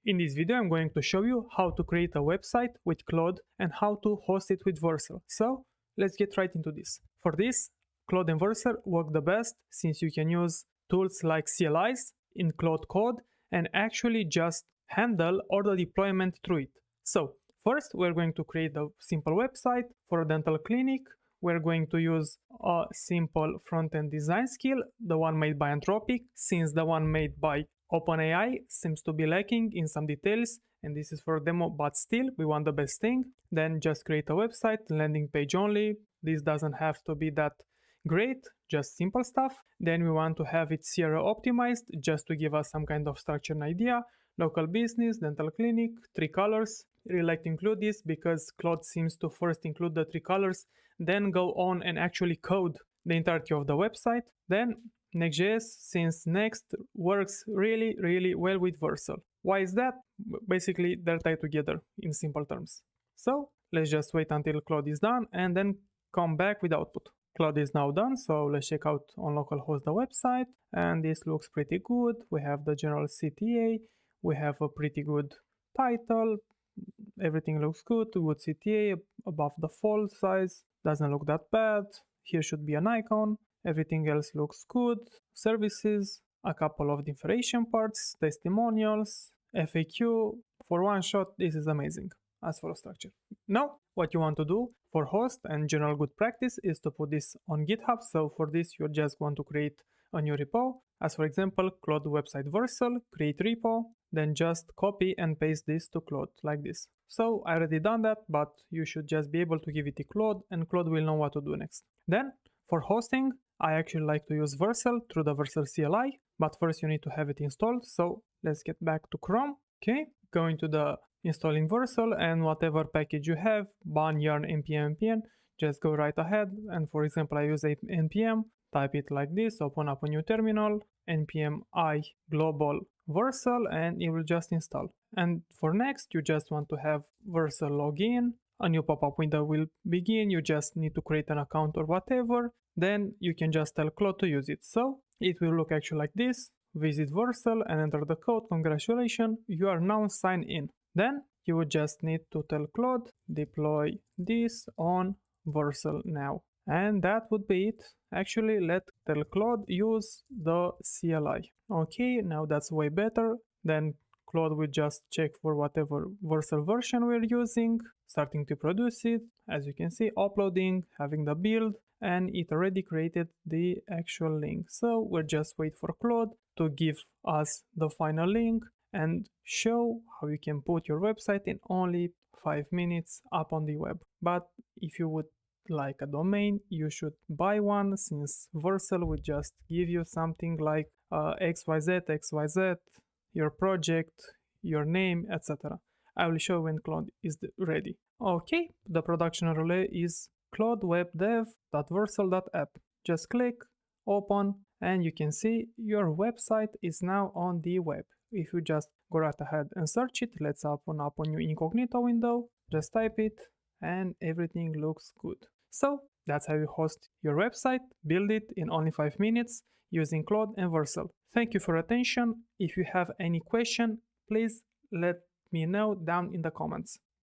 In this video, I'm going to show you how to create a website with Claude and how to host it with Vercel. So let's get right into this. For this, Claude and Vercel work the best since you can use tools like CLIs in Claude Code and actually just handle all the deployment through it. So first, we're going to create a simple website for a dental clinic. We're going to use a simple front-end design skill, the one made by Anthropic, since the one made by OpenAI seems to be lacking in some details, and this is for a demo, but still we want the best thing. Then just create a website, landing page only. This doesn't have to be that great, just simple stuff. Then we want to have it CRO optimized just to give us some kind of structure and idea. Local business, dental clinic, 3 colors. Really like to include this because Claude seems to first include the 3 colors, then go on and actually code the entirety of the website. Then Nextjs, since Next works really well with Vercel. Why is that? Basically, they're tied together in simple terms. So let's just wait until Claude is done and then come back with output. Claude is now done, so let's check out on localhost the website, and this looks pretty good. We have the general CTA, we have a pretty good title, everything looks good CTA, above the font size, doesn't look that bad. Here should be an icon. Everything else looks good. Services, a couple of differentiation parts, testimonials, FAQ. For one shot, this is amazing as for a structure. Now, what you want to do for host and general good practice is to put this on GitHub. So for this, you just want to create a new repo. As for example, Claude website Vercel, create repo, then just copy and paste this to Claude like this. So I already done that, but you should just be able to give it to Claude and Claude will know what to do next. Then for hosting, I actually like to use Vercel through the Vercel CLI, but first you need to have it installed. So let's get back to Chrome. Okay, go into the installing Vercel and whatever package you have, ban, yarn, npm, just go right ahead. And for example, I use npm, type it like this, open up a new terminal, npm I global Vercel, and it will just install. And for next, you just want to have Vercel login. A new pop-up window will begin. You just need to create an account or whatever. Then you can just tell Claude to use it. So it will look actually like this. Visit Vercel and enter the code. Congratulations, you are now signed in. Then you would just need to tell Claude, deploy this on Vercel now. And that would be it. Actually, let tell Claude use the CLI. Okay, now that's way better. Then Claude will just check for whatever Vercel version we're using, starting to produce it. As you can see, uploading, having the build, and it already created the actual link. So we'll just wait for Claude to give us the final link and show how you can put your website in only 5 minutes up on the web. But if you would like a domain, you should buy one, since Vercel will just give you something like XYZ, your project, your name, etc. I will show when Claude is ready. Okay, the production relay is claudewebdev.vercel.app. Just click, open, and you can see your website is now on the web. If you just go right ahead and search it, let's open up a new incognito window, just type it, and everything looks good. So that's how you host your website, build it in only 5 minutes using Claude and Vercel. Thank you for your attention. If you have any question, please let me know down in the comments.